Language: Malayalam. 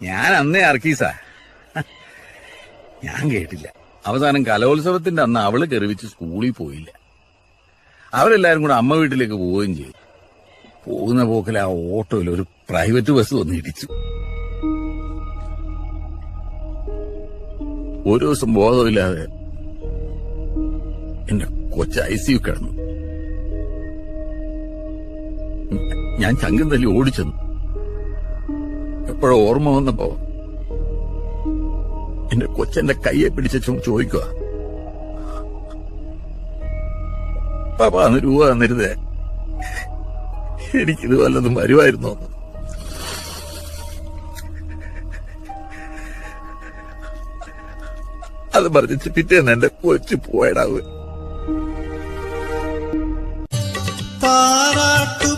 ഞാൻ അന്നേ അർക്കീസാ. ഞാൻ കേട്ടില്ല. അവസാനം കലോത്സവത്തിന്റെ അന്ന് അവള് കെറിവിച്ച് സ്കൂളിൽ പോയില്ല. അവരെല്ലാരും കൂടെ അമ്മ വീട്ടിലേക്ക് പോവുകയും ചെയ്തു. പോകുന്ന പോക്കിൽ ആ ഓട്ടോയിൽ ഒരു പ്രൈവറ്റ് ബസ് വന്ന് ഇടിച്ചു. ഒരു ദിവസം ബോധമില്ലാതെ എന്റെ കൊച്ചു ICU കിടന്നു. ഞാൻ ചങ്കം തല്ലി ഓടിച്ചെന്നു. എപ്പോഴോ ഓർമ്മ വന്നപ്പോ എന്റെ കൊച്ചെന്റെ കയ്യെ പിടിച്ച ചോദിക്കുക, പാപ്പ അന്ന് രൂപ തന്നിരുതേ, എനിക്കിത് വല്ലതും വരുമായിരുന്നോ? അത് പറഞ്ഞിട്ട് പിറ്റേന്ന് എന്റെ കൊച്ചു പോയടാവ്. താരാട്ടു